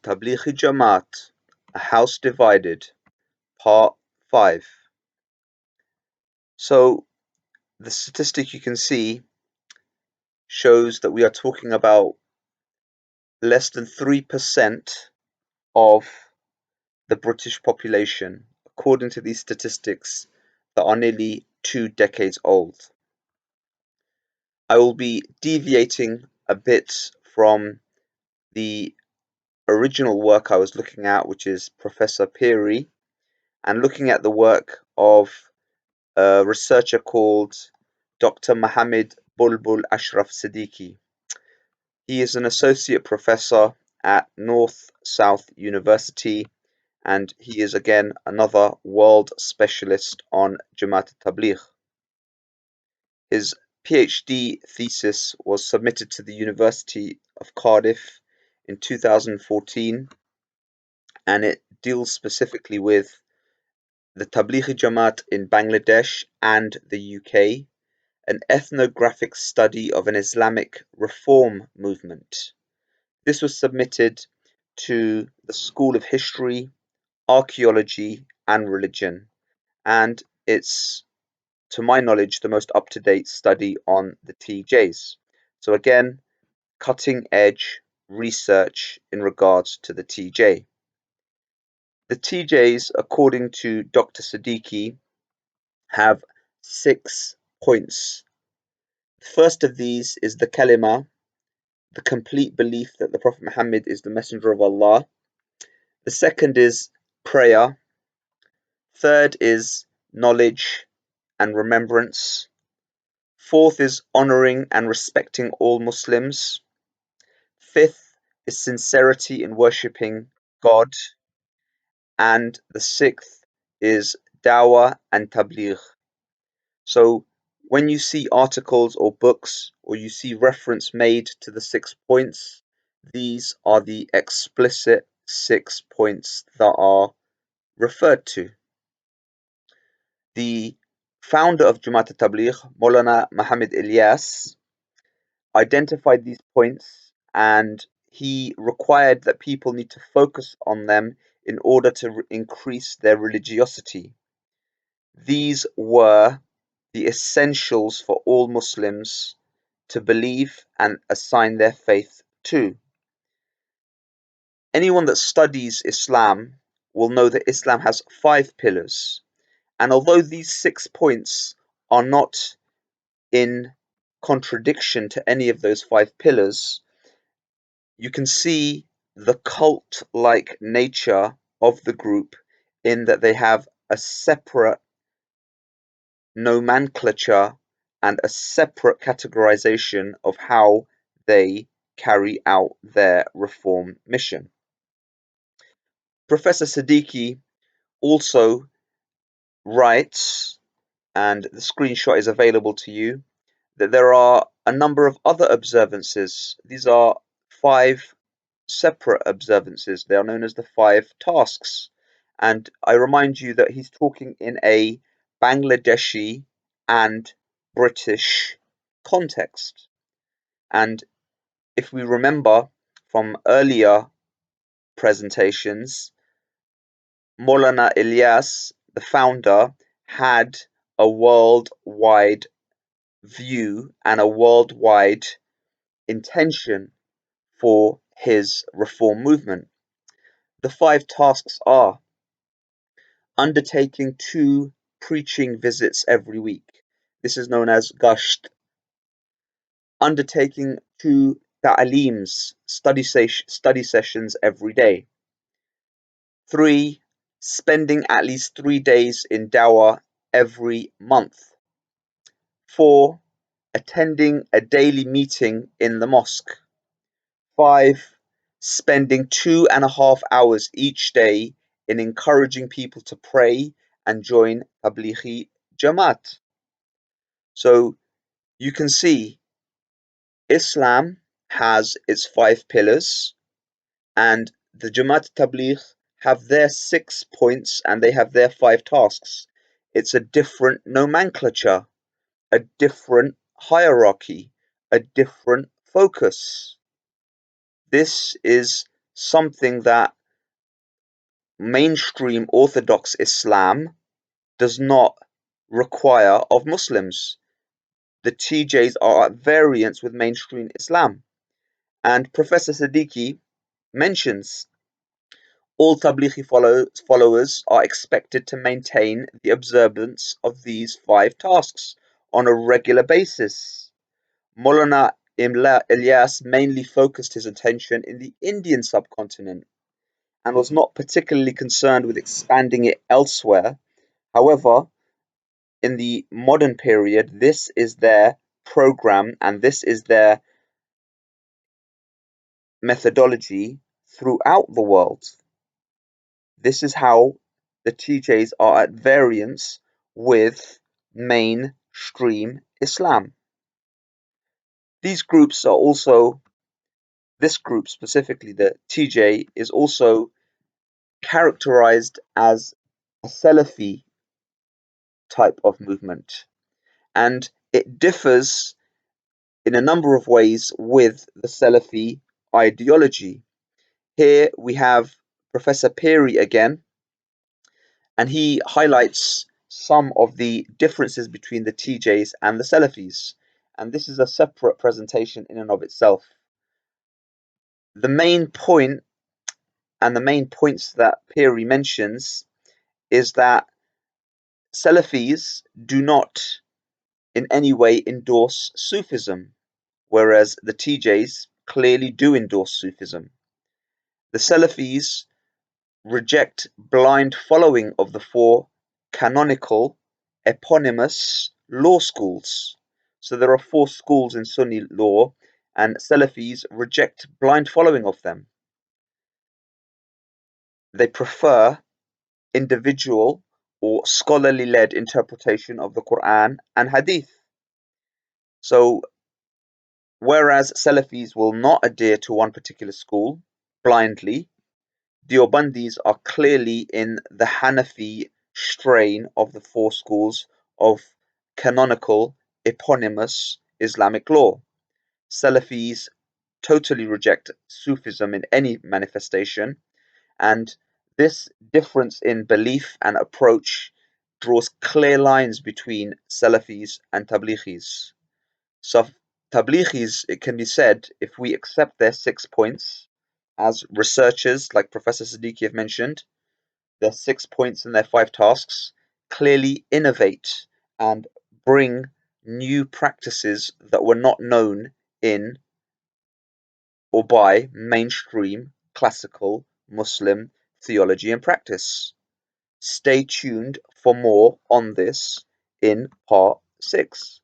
Tablighi Jamaat, A House Divided, Part 5. So the statistic you can see shows that we are talking about less than 3% of the British population, according to these statistics that are nearly 2 decades old. I will be deviating a bit from the original work I was looking at, which is Professor Pieri, and looking at the work of a researcher called Dr. Mohammed Bulbul Ashraf Siddiqui. He is an associate professor at North South University, and he is again another world specialist on Jamaat Tabligh. His PhD thesis was submitted to the University of Cardiff in 2014, and it deals specifically with the Tablighi Jamaat in Bangladesh and the UK, an ethnographic study of an Islamic reform movement. This was submitted to the School of History, Archaeology and Religion, and it's, to my knowledge, the most up-to-date study on the TJs. So again, cutting-edge research in regards to the TJ. The TJs, according to Dr. Siddiqui, have 6 points. The first of these is the kalima, the complete belief that the Prophet Muhammad is the messenger of Allah. The second is prayer. Third is knowledge and remembrance. Fourth is honoring and respecting all Muslims. Fifth is sincerity in worshipping God. And the sixth is dawah and tabligh. So when you see articles or books, or you see reference made to the 6 points, these are the explicit 6 points that are referred to. The founder of Jamaat Tabligh, Maulana Muhammad Ilyas, identified these points, and he required that people need to focus on them in order to increase their religiosity. These were the essentials for all Muslims to believe and assign their faith to. Anyone that studies Islam will know that Islam has 5 pillars, and although these 6 points are not in contradiction to any of those 5 pillars, you can see the cult-like nature of the group in that they have a separate nomenclature and a separate categorization of how they carry out their reform mission. Professor Siddiqui also writes, and the screenshot is available to you, that there are a number of other observances. These are 5 separate observances. They are known as the 5 tasks. And I remind you that he's talking in a Bangladeshi and British context. And if we remember from earlier presentations, Maulana Ilyas, the founder, had a worldwide view and a worldwide intention for his reform movement. The 5 tasks are undertaking 2 preaching visits every week. This is known as gasht. Undertaking 2 ta'aleems, study sessions every day. 3. Spending at least 3 days in dawah every month. 4. Attending a daily meeting in the mosque. 5. Spending 2.5 hours each day in encouraging people to pray and join Tablighi Jamaat. So you can see Islam has its 5 pillars, and the Jamaat Tabligh have their 6 points and they have their 5 tasks. It's a different nomenclature, a different hierarchy, a different focus. This is something that mainstream Orthodox Islam does not require of Muslims. The TJs are at variance with mainstream Islam. And Professor Siddiqui mentions all Tablighi followers are expected to maintain the observance of these 5 tasks on a regular basis. Maulana Ilyas mainly focused his attention in the Indian subcontinent and was not particularly concerned with expanding it elsewhere. However, in the modern period, this is their program and this is their methodology throughout the world. This is how the TJs are at variance with mainstream Islam. These groups are also, this group specifically, the TJ, is also characterized as a Salafi type of movement, and it differs in a number of ways with the Salafi ideology. Here we have Professor Pieri again, and he highlights some of the differences between the TJs and the Salafis, and this is a separate presentation in and of itself. The main point and the main points that Pieri mentions is that Salafis do not in any way endorse Sufism, whereas the TJs clearly do endorse Sufism. The Salafis reject blind following of the 4 canonical eponymous law schools. So there are 4 schools in Sunni law, and Salafis reject blind following of them. They prefer individual or scholarly led interpretation of the Quran and Hadith. So whereas Salafis will not adhere to one particular school blindly, Deobandis are clearly in the Hanafi strain of the 4 schools of canonical eponymous Islamic law. Salafis totally reject Sufism in any manifestation, and this difference in belief and approach draws clear lines between Salafis and Tablighis. So Tablighis, it can be said, if we accept their 6 points, as researchers like Professor Siddiqui have mentioned, their 6 points and their 5 tasks clearly innovate and bring new practices that were not known in or by mainstream classical Muslim theology and practice. Stay tuned for more on this in part 6.